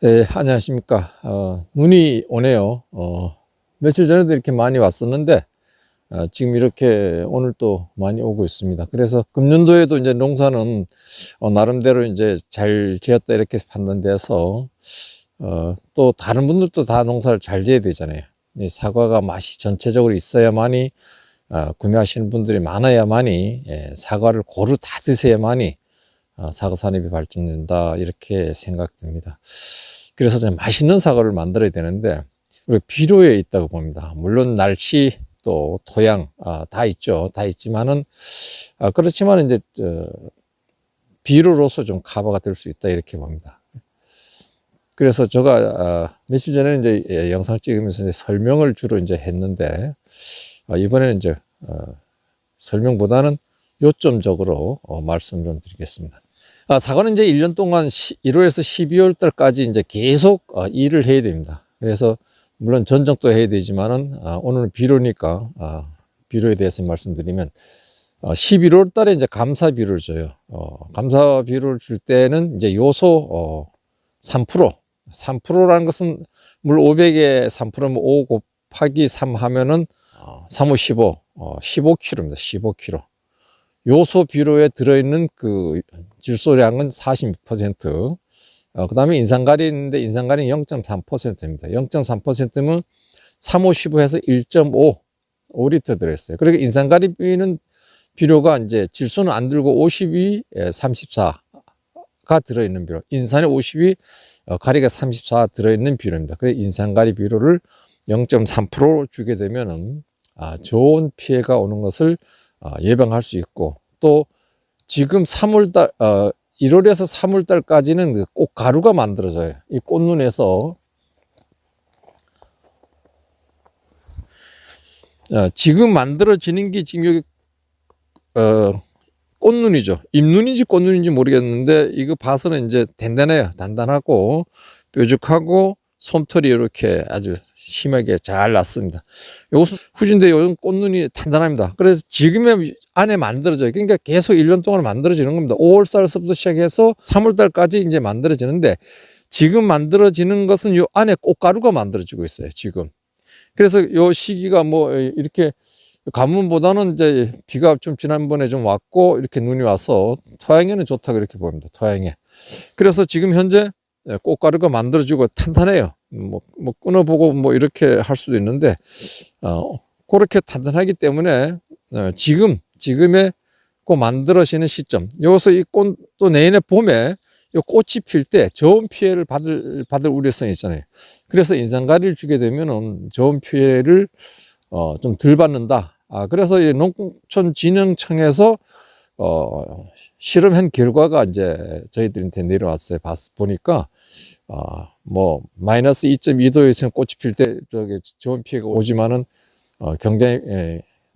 네, 안녕하십니까. 눈이 오네요. 며칠 전에도 이렇게 많이 왔었는데, 지금 이렇게 오늘 또 많이 오고 있습니다. 그래서 금년도에도 이제 농사는, 나름대로 이제 잘 지었다 이렇게 판단돼서, 또 다른 분들도 다 농사를 잘 지어야 되잖아요. 이 사과가 맛이 전체적으로 있어야만이, 구매하시는 분들이 많아야만이, 사과를 고루 다 드셔야만이, 사과 산업이 발전된다 이렇게 생각됩니다. 그래서 좀 맛있는 사과를 만들어야 되는데 우리 비료에 있다고 봅니다. 물론 날씨 또 토양 다 있죠. 다 있지만은 그렇지만 이제 비료로서 좀 커버가 될 수 있다 이렇게 봅니다. 그래서 제가 며칠 전에 이제 영상 찍으면서 이제 설명을 주로 이제 했는데 이번에는 이제 설명보다는 요점적으로 말씀 좀 드리겠습니다. 사과는 이제 1년 동안 1월에서 12월 달까지 이제 계속 일을 해야 됩니다. 그래서 물론 전정도 해야 되지만은 오늘은 비료니까 비료에 대해서 말씀드리면 11월 달에 이제 감사 비료를 줘요. 감사 비료를 줄 때는 이제 요소 3%라는 것은 물 500에 3%면 5 곱하기 3 하면은 3, 5, 15, 15kg입니다. 15kg. 요소 비료에 들어있는 그 질소량은 46%. 그 다음에 인산가리인데 인산가리는 0.3%입니다. 0.3%면 3, 5, 15 해서 1.5, 5리터 들어있어요. 그러니까 인산가리는 비료가 이제 질소는 안 들고 52, 34가 들어있는 비료. 인산에 52, 가리가 34 들어있는 비료입니다. 그래서 인산가리 비료를 0.3% 주게 되면은 좋은 피해가 오는 것을 예방할 수 있고, 또 지금 3월달 1월에서 3월달까지는 꽃가루가 만들어져요. 이 꽃눈에서 지금 만들어지는 게 지금 여기 꽃눈이죠. 잎눈인지 꽃눈인지 모르겠는데 이거 봐서는 이제 단단하고 뾰족하고 솜털이 이렇게 아주 심하게 잘 났습니다. 요것은 후진데 요즘 꽃눈이 단단합니다. 그래서 지금의 안에 만들어져요. 그러니까 계속 1년 동안 만들어지는 겁니다. 5월달서부터 시작해서 3월달까지 이제 만들어지는데 지금 만들어지는 것은 요 안에 꽃가루가 만들어지고 있어요. 지금. 그래서 요 시기가 뭐 이렇게 가뭄보다는 이제 비가 좀 지난번에 좀 왔고 이렇게 눈이 와서 토양에는 좋다고 이렇게 보입니다. 토양에. 그래서 지금 현재 꽃가루가 만들어지고 탄탄해요. 뭐 끊어보고 뭐 이렇게 할 수도 있는데, 그렇게 탄탄하기 때문에, 지금의 그 만들어지는 시점, 여기서 이 꽃, 또 내년에 봄에 이 꽃이 필 때 저온 피해를 받을 우려성이 있잖아요. 그래서 인산가리를 주게 되면은 저온 피해를, 좀 덜 받는다. 그래서 이 농촌진흥청에서, 실험한 결과가 이제 저희들한테 내려왔어요. 보니까, 뭐, 마이너스 2.2도에 꽃이 필 때, 저온 피해가 오지만은, 굉장히,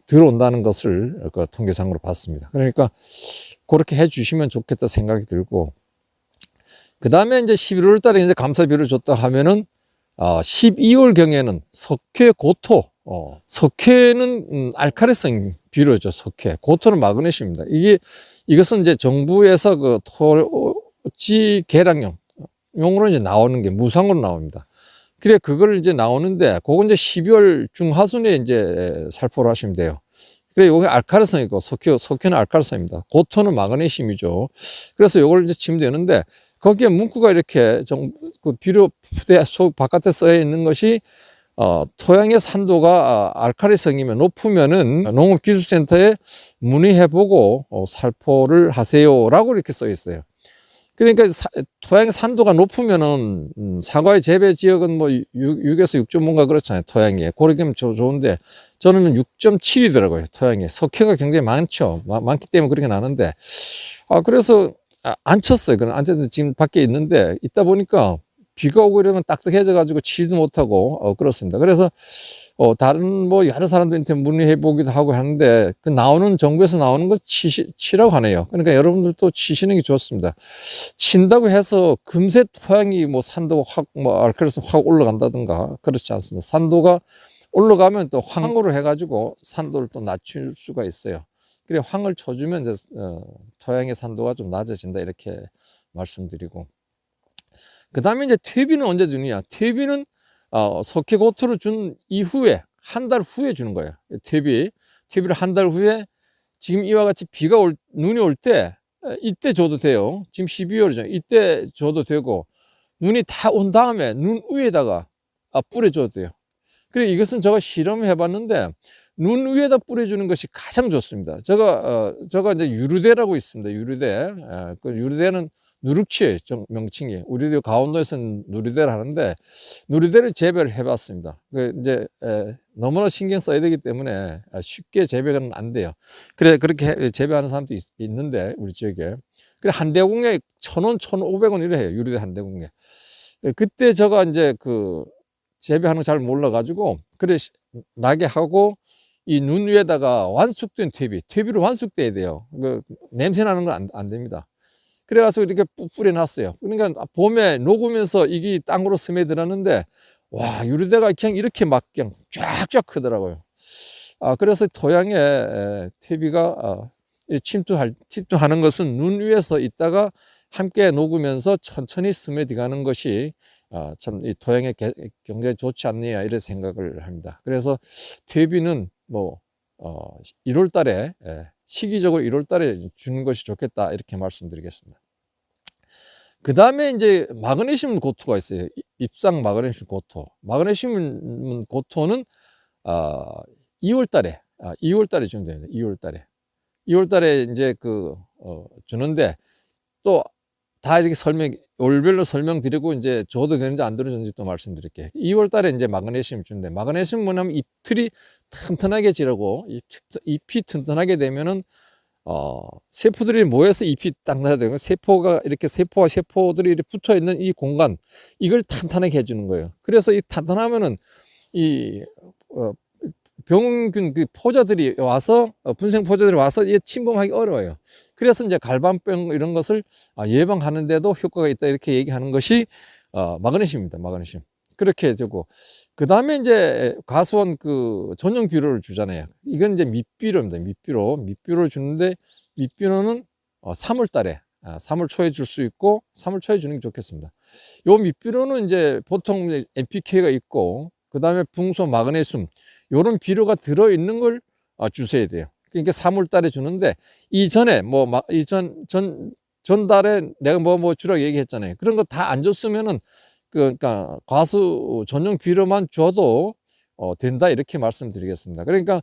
덜 온다는 것을 그 통계상으로 봤습니다. 그러니까, 그렇게 해 주시면 좋겠다 생각이 들고, 그 다음에 이제 11월 달에 이제 감사비를 줬다 하면은, 12월 경에는 석회, 고토, 석회는 알칼리성 비료죠. 석회. 고토는 마그네슘입니다. 이것은 이제 정부에서 그 토지 개량용, 용으로 이제 나오는 게 무상으로 나옵니다. 그래, 그걸 이제 나오는데, 그건 이제 12월 중하순에 이제 살포를 하시면 돼요. 그래, 요게 알칼리성이고, 석회는 알칼리성입니다. 고토는 마그네슘이죠. 그래서 요걸 이제 치면 되는데, 거기에 문구가 이렇게 그 비료 푸대 속 바깥에 써 있는 것이, 토양의 산도가 알칼리성이면 높으면은 농업기술센터에 문의해보고 살포를 하세요라고 이렇게 써 있어요. 그러니까 토양의 산도가 높으면은 사과의 재배 지역은 뭐 6에서 6.5인가 그렇잖아요. 토양에. 그렇게 하면 좋은데 저는 6.7이더라고요. 토양에. 석회가 굉장히 많죠. 많기 때문에 그렇게 나는데 그래서 안 쳤어요. 그럼 안 쳤는데 지금 밖에 있는데 있다 보니까 비가 오고 이러면 딱딱해져 가지고 치지도 못하고 그렇습니다. 그래서 다른 뭐 여러 사람들한테 문의해 보기도 하고 하는데 그 정부에서 나오는 거 치라고 하네요. 그러니까 여러분들도 치시는 게 좋습니다. 친다고 해서 금세 토양이 뭐 산도가 확 뭐 알칼리성 확 올라간다든가 그렇지 않습니다. 산도가 올라가면 또 황으로 해가지고 산도를 또 낮출 수가 있어요. 그래 황을 쳐주면 이제 토양의 산도가 좀 낮아진다 이렇게 말씀드리고, 그 다음에 이제 퇴비는 언제 주느냐? 퇴비는 석회고토를 준 이후에 한 달 후에 주는 거예요. 퇴비를 한 달 후에 지금 이와 같이 눈이 올 때 이때 줘도 돼요. 지금 12월이죠. 이때 줘도 되고 눈이 다 온 다음에 눈 위에다가 뿌려줘도 돼요. 그래 이것은 제가 실험해 봤는데 눈 위에다 뿌려주는 것이 가장 좋습니다. 제가 이제 유르대라고 있습니다. 유르대. 그 유르대는 누룩치예요. 명칭이. 우리도 강원도에서는 누리대를 하는데 누리대를 재배를 해봤습니다. 그 이제 너무나 신경 써야 되기 때문에 쉽게 재배는 안 돼요. 그래 그렇게 재배하는 사람도 있는데 우리 지역에 그래 한 대공에 1,000원, 1,500원 이래 해요. 유리대 한 대공에. 그때 제가 이제 그 재배하는 거 잘 몰라가지고 그래 나게 하고 이 눈 위에다가 완숙된 퇴비를 완숙돼야 돼요. 그 냄새 나는 건 안 됩니다. 그래가지고 이렇게 뿌려놨어요. 그러니까 봄에 녹으면서 이게 땅으로 스며들었는데 와 유리대가 그냥 이렇게 막 그냥 쫙쫙 크더라고요. 그래서 토양에 퇴비가 침투하는 것은 눈 위에서 있다가 함께 녹으면서 천천히 스며들어가는 것이 참 이 토양에 굉장히 좋지 않느냐 이런 생각을 합니다. 그래서 퇴비는 뭐 1월 달에 시기적으로 1월 달에 주는 것이 좋겠다 이렇게 말씀드리겠습니다. 그 다음에 이제 마그네슘 고토가 있어요. 입상 마그네슘 고토. 마그네슘 고토는 2월 달에 주면 됩니다. 2월 달에 이제 주는데 또 다 이렇게 월별로 설명드리고 이제 줘도 되는지 안 되는지 또 말씀드릴게요. 2월 달에 이제 마그네슘 주는데 마그네슘 뭐냐면 잎틀이 튼튼하게 지르고 잎이 튼튼하게 되면은 세포들이 모여서 잎이 딱 나야 되고 세포가 이렇게 세포와 세포들이 이렇게 붙어 있는 이 공간 이걸 탄탄하게 해주는 거예요. 그래서 이 탄탄하면은 이 병균 포자들이 와서 분생 포자들이 와서 얘 침범하기 어려워요. 그래서 이제 갈반병 이런 것을 예방하는데도 효과가 있다 이렇게 얘기하는 것이 마그네슘입니다. 마그네슘 그렇게 해주고 그 다음에 이제 과수원 전용 비료를 주잖아요. 이건 이제 밑비료입니다. 밑비료를 주는데 밑비료는 3월 달에 3월 초에 줄 수 있고 3월 초에 주는 게 좋겠습니다. 요 밑비료는 이제 보통 NPK가 있고 그 다음에 붕소, 마그네슘 요런 비료가 들어있는 걸 주셔야 돼요. 그러니까 3월 달에 주는데 이전에 전달에 내가 뭐 주라고 얘기했잖아요. 그런 거 다 안 줬으면은 그러니까 과수 전용 비료만 줘도 된다 이렇게 말씀드리겠습니다. 그러니까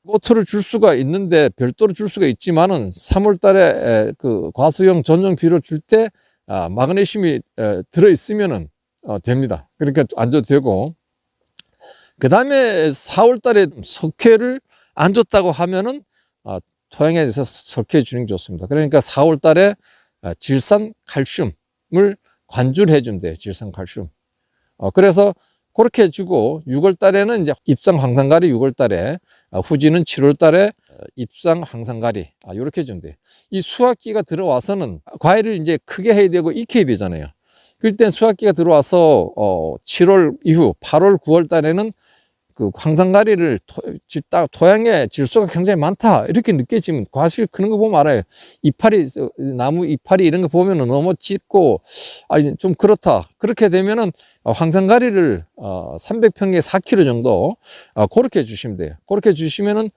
고토를 줄 수가 있는데 별도로 줄 수가 있지만은 3월 달에 과수용 전용 비료 줄 때 마그네슘이 들어 있으면은 됩니다. 그러니까 안 줘도 되고 그 다음에 4월 달에 석회를 안 줬다고 하면은 토양에서 석회 주는 게 좋습니다. 그러니까 4월 달에 질산 칼슘을 관주를 해주면 돼요. 질산 칼슘. 그래서 그렇게 해주고 6월 달에는 이제 입상 황산가리 6월 달에 후지는 7월 달에 입상 황산가리 이렇게 해주면 돼요. 이 수확기가 들어와서는 과일을 이제 크게 해야 되고 익혀야 되잖아요. 그럴 땐 수확기가 들어와서 7월 이후 8월 9월 달에는 황산가리를 토양에 질소가 굉장히 많다 이렇게 느껴지면 과실 크는 거 보면 알아요. 나무 이파리 이런 거 보면은 너무 짙고 좀 그렇다. 그렇게 되면은 황산가리를 300평에 4kg 정도 그렇게 주시면 돼요. 그렇게 주시면은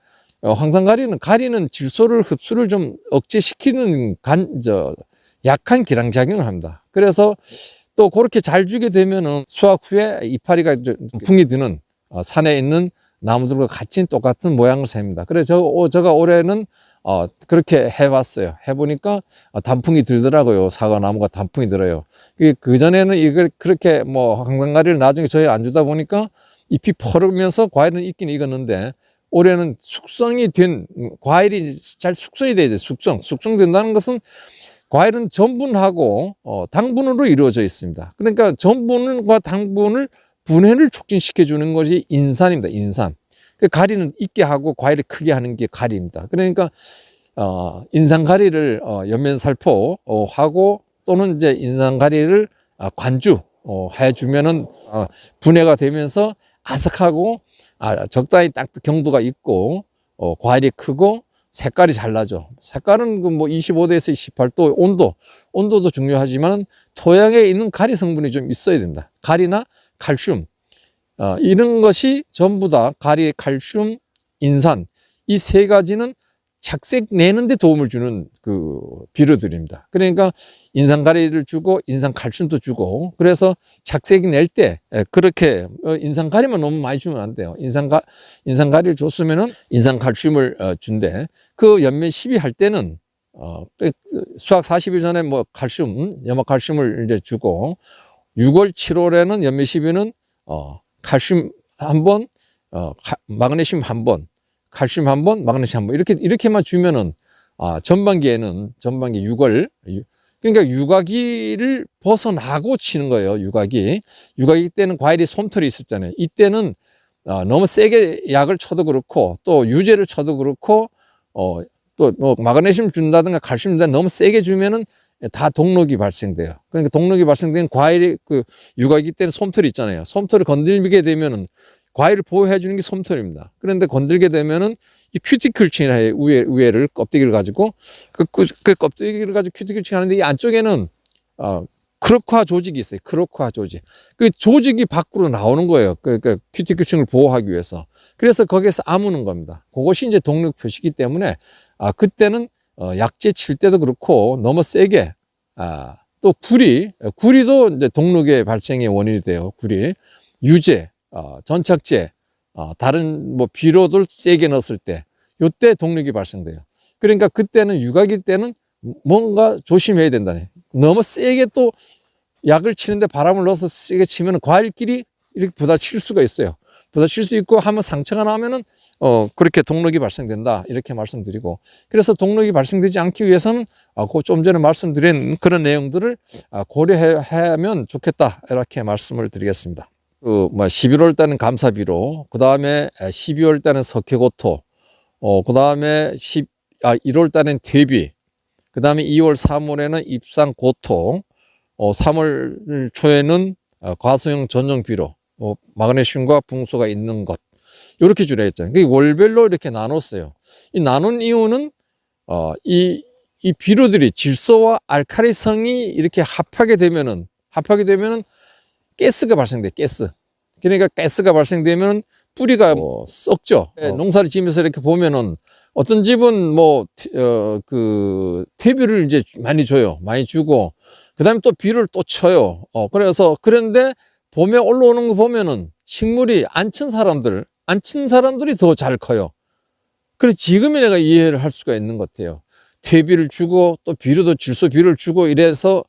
가리는 질소를 흡수를 좀 억제시키는 약한 기량작용을 합니다. 그래서 또 그렇게 잘 주게 되면은 수확 후에 이파리가 풍이 드는 산에 있는 나무들과 같이 똑같은 모양을 셉니다. 그래서 제가 올해는 그렇게 해봤어요. 해보니까 단풍이 들더라고요. 사과나무가 단풍이 들어요. 그전에는 이걸 그렇게 황산가리를 나중에 저희 안 주다 보니까 잎이 퍼르면서 과일은 익긴 익었는데 올해는 숙성이 된 과일이 잘 숙성이 돼야 돼요. 숙성된다는 것은 과일은 전분하고 당분으로 이루어져 있습니다. 그러니까 전분과 당분을 분해를 촉진시켜 주는 것이 인산입니다. 인산. 가리는 익게 하고 과일을 크게 하는 게 가리입니다. 그러니까 인산가리를 연면살포 하고 또는 이제 인산가리를 관주 해주면은 분해가 되면서 아삭하고 적당히 딱 경도가 있고 과일이 크고 색깔이 잘 나죠. 색깔은 그 뭐 25도에서 28도 온도도 중요하지만 토양에 있는 가리 성분이 좀 있어야 된다. 가리나 칼슘, 이런 것이 전부 다 가리, 칼슘, 인산, 이 세 가지는 착색 내는데 도움을 주는 그 비료들입니다. 그러니까 인산가리를 주고 인산칼슘도 주고, 그래서 착색이 낼 때 그렇게 인산가리만 너무 많이 주면 안 돼요. 인산가리를 줬으면은 인산칼슘을 준대. 그 연매 12 할 때는 수확 40일 전에 뭐 칼슘, 염화칼슘을 이제 주고, 6월, 7월에는 연매 12는 칼슘 한 번, 마그네슘 한 번, 칼슘 한 번, 마그네슘 한 번, 이렇게만 주면은, 전반기 6월, 그러니까 육아기를 벗어나고 치는 거예요, 육아기. 육아기 때는 과일이 솜털이 있었잖아요. 이때는, 너무 세게 약을 쳐도 그렇고, 또 유제를 쳐도 그렇고, 또 뭐 마그네슘 준다든가 칼슘 준다든가 너무 세게 주면은 다 동록이 발생돼요. 그러니까 동록이 발생된 과일이 그 육아기 때는 솜털이 있잖아요. 솜털을 건들게 되면은 과일을 보호해 주는 게 솜털입니다. 그런데 건들게 되면은 이 큐티클층이라 해요. 위에를 껍데기를 가지고 그 껍데기를 가지고 큐티클층 하는데 이 안쪽에는 크로코아 조직이 있어요. 크로코아 조직. 그 조직이 밖으로 나오는 거예요. 그러니까 큐티클층을 보호하기 위해서. 그래서 거기에서 아무는 겁니다. 그것이 이제 동록 표시기 때문에 그때는 약제 칠 때도 그렇고 너무 세게 또 구리도 이제 동록의 발생의 원인이 돼요. 구리, 유제, 전착제, 다른 뭐 비료들 세게 넣었을 때, 요때 동록이 발생돼요. 그러니까 그때는 육아기 때는 뭔가 조심해야 된다네. 너무 세게 또 약을 치는데 바람을 넣어서 세게 치면 과일끼리 이렇게 부딪힐 수가 있어요. 부딪힐 수 있고 하면 상처가 나면은 그렇게 동록이 발생된다, 이렇게 말씀드리고, 그래서 동록이 발생되지 않기 위해서는 그 좀 전에 말씀드린 그런 내용들을 고려하면 좋겠다, 이렇게 말씀을 드리겠습니다. 11월 달은 감사비로, 그 다음에 12월 달은 석회고토, 그 다음에 1월 달은 퇴비, 그 다음에 2월, 3월에는 입상고토, 3월 초에는 과소형 전용비료, 마그네슘과 붕소가 있는 것, 이렇게 주려 했잖아요. 월별로 이렇게 나눴어요. 이 나눈 이유는 이 비료들이 질소와 알칼리성이 이렇게 합하게 되면은 가스가 발생돼. 그러니까 가스가 발생되면 뿌리가 썩죠. 농사를 지으면서 이렇게 보면은 어떤 집은 퇴비를 이제 많이 줘요. 많이 주고, 그 다음에 또 비료를 또 쳐요. 그런데 봄에 올라오는 거 보면은 식물이 안 친 사람들이 더 잘 커요. 그래서 지금이 내가 이해를 할 수가 있는 것 같아요. 퇴비를 주고 또 비료도 질소 비료를 주고 이래서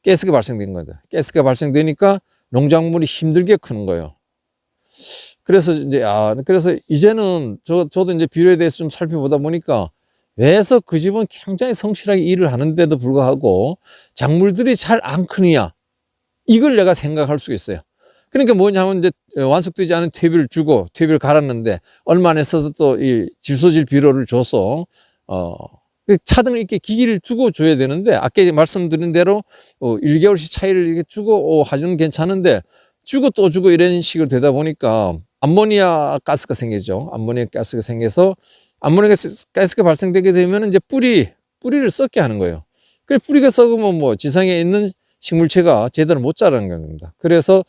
가스가 발생된 거다. 가스가 발생되니까 농작물이 힘들게 크는 거예요. 그래서 이제는 저도 이제 비료에 대해서 좀 살펴보다 보니까, 왜서 그 집은 굉장히 성실하게 일을 하는데도 불구하고 작물들이 잘 안 크느냐, 이걸 내가 생각할 수 있어요. 그러니까 뭐냐면 이제 완숙되지 않은 퇴비를 주고 퇴비를 갈았는데 얼마 안 해서도 또 이 질소질 비료를 줘서 차등을 이렇게 기기를 두고 줘야 되는데, 아까 말씀드린 대로 1개월씩 차이를 이렇게 주고 하시는 괜찮은데, 주고 또 주고 이런 식으로 되다 보니까 암모니아 가스가 생기죠. 암모니아 가스가 생겨서 암모니아 가스가 발생되게 되면 이제 뿌리를 썩게 하는 거예요. 그래 뿌리가 썩으면 지상에 있는 식물체가 제대로 못 자라는 겁니다. 그래서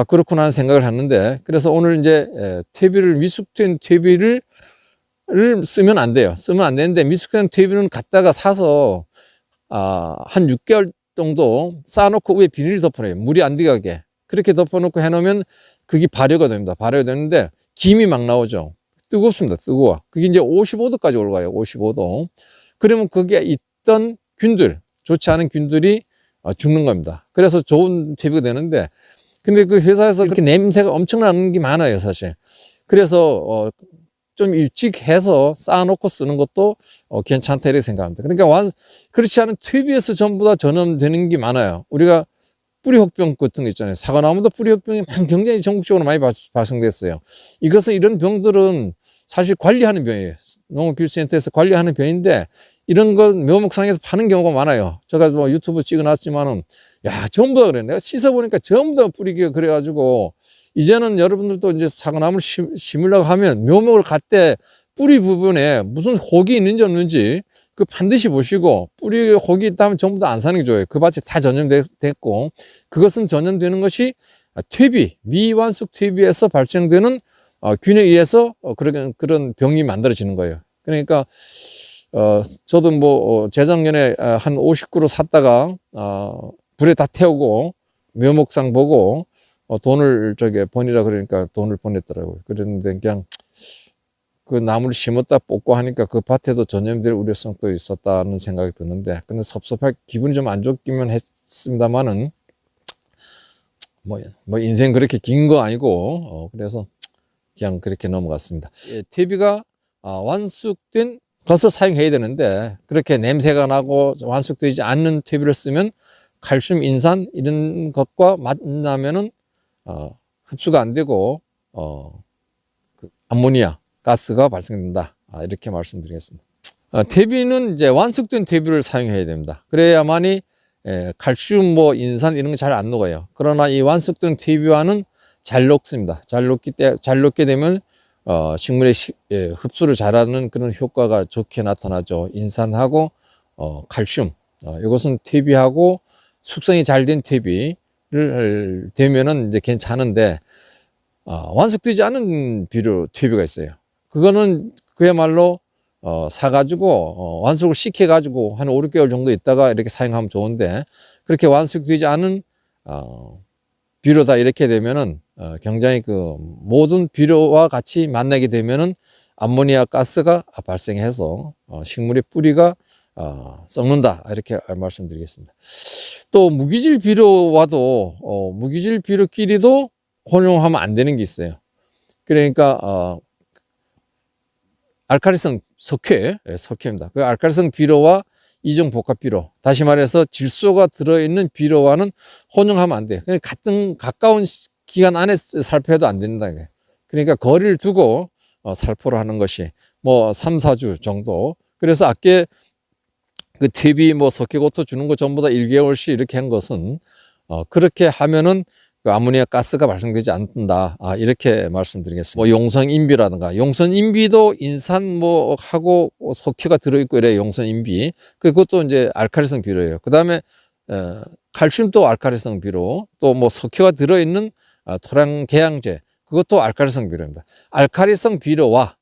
그렇구나 하는 생각을 하는데, 그래서 오늘 이제 미숙된 퇴비를 쓰면 안 돼요. 쓰면 안 되는데, 미숙된 퇴비는 갖다가 사서 한 6개월 정도 쌓아놓고 위에 비닐을 덮어놔요. 물이 안 들어가게. 그렇게 덮어놓고 해놓으면 그게 발효가 됩니다. 발효가 되는데 김이 막 나오죠. 뜨겁습니다. 뜨거워. 그게 이제 55도까지 올라가요. 55도. 그러면 거기에 있던 좋지 않은 균들이 죽는 겁니다. 그래서 좋은 퇴비가 되는데, 근데 그 회사에서 그렇게 냄새가 엄청나는 게 많아요, 사실. 그래서 좀 일찍 해서 쌓아놓고 쓰는 것도 괜찮다, 이렇게 생각합니다. 그러니까 그렇지 않은 퇴비에서 전부 다 전염되는 게 많아요. 우리가 뿌리혹병 같은 거 있잖아요. 사과나무도 뿌리혹병이 굉장히 전국적으로 많이 발생됐어요. 이런 병들은 사실 관리하는 병이에요. 농업기술센터에서 관리하는 병인데, 이런 건 묘목상에서 파는 경우가 많아요. 제가 유튜브 찍어놨지만은, 전부 다 그래. 내가 씻어보니까 전부 다 뿌리기가 그래가지고, 이제는 여러분들도 이제 사과나무를 심으려고 하면 묘목을 갈 때 뿌리 부분에 무슨 혹이 있는지 없는지 그 반드시 보시고, 뿌리 혹이 있다면 전부 다 안 사는 게 좋아요. 그 밭이 다 전염됐고, 그것은 전염되는 것이 퇴비, 미완숙 퇴비에서 발생되는 균에 의해서 그런 병이 만들어지는 거예요. 그러니까 저도 뭐 재작년에 한 50그루 샀다가 불에 다 태우고 묘목상 보고 돈을 보내라 그러니까 돈을 보냈더라고요. 그랬는데 그냥 그 나무를 심었다 뽑고 하니까 그 밭에도 전염될 우려성도 있었다는 생각이 드는데, 근데 섭섭하게 기분이 좀 안 좋기만 했습니다만은 뭐 인생 그렇게 긴 거 아니고 그래서 그냥 그렇게 넘어갔습니다. 퇴비가 완숙된 것을 사용해야 되는데, 그렇게 냄새가 나고 완숙되지 않는 퇴비를 쓰면 칼슘, 인산 이런 것과 만나면은 흡수가 안 되고 그 암모니아 가스가 발생된다. 이렇게 말씀드리겠습니다. 퇴비는 이제 완숙된 퇴비를 사용해야 됩니다. 그래야만이 칼슘, 뭐 인산 이런 거 잘 안 녹아요. 그러나 이 완숙된 퇴비와는 잘 녹습니다. 잘 녹게 되면 식물의 흡수를 잘하는 그런 효과가 좋게 나타나죠. 인산하고 칼슘, 이것은 퇴비하고 숙성이 잘 된 퇴비를 되면은 이제 괜찮은데, 완숙되지 않은 비료 퇴비가 있어요. 그거는 그야말로 사가지고 완숙을 시켜가지고 한 5, 6개월 정도 있다가 이렇게 사용하면 좋은데, 그렇게 완숙되지 않은 비료다 이렇게 되면은 굉장히 그 모든 비료와 같이 만나게 되면은 암모니아 가스가 발생해서 식물의 뿌리가 썩는다, 이렇게 말씀드리겠습니다. 또 무기질 비료와도 무기질 비료끼리도 혼용하면 안 되는 게 있어요. 그러니까 알칼리성 석회입니다. 그 알칼리성 비료와 이중 복합 비료, 다시 말해서 질소가 들어있는 비료와는 혼용하면 안 돼요. 그냥 가까운 기간 안에 살포해도 안 된다는 거예요. 그러니까 거리를 두고 살포를 하는 것이 뭐 3, 4주 정도. 그래서 아까 그 퇴비 뭐 석회고토 주는 거 전부 다 1개월씩 이렇게 한 것은 그렇게 하면은 그 아모니아 가스가 발생되지 않는다. 이렇게 말씀드리겠습니다. 뭐 용선인비라든가, 용선인비도 인산 뭐 하고 석회가 들어있고 이래. 용선인비 그것도 이제 알칼리성 비료예요. 그 다음에 칼슘도 알칼리성 비료, 또 뭐 석회가 들어있는 토양계양제, 그것도 알칼리성 비료입니다. 알칼리성 비료와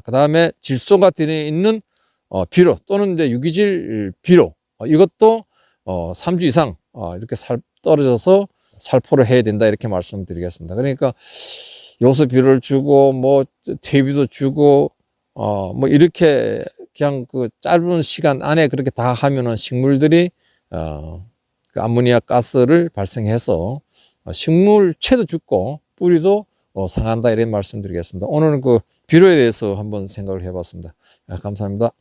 그 다음에 질소가 들어있는 비료 또는 이제 유기질 비료, 이것도 3주 이상 이렇게 떨어져서 살포를 해야 된다, 이렇게 말씀드리겠습니다. 그러니까 요소 비료를 주고 뭐 퇴비도 주고 뭐 이렇게 그냥 그 짧은 시간 안에 그렇게 다 하면은 식물들이 그 암모니아 가스를 발생해서 식물체도 죽고 뿌리도 상한다, 이런 말씀드리겠습니다. 오늘은 그 비료에 대해서 한번 생각을 해봤습니다. 감사합니다.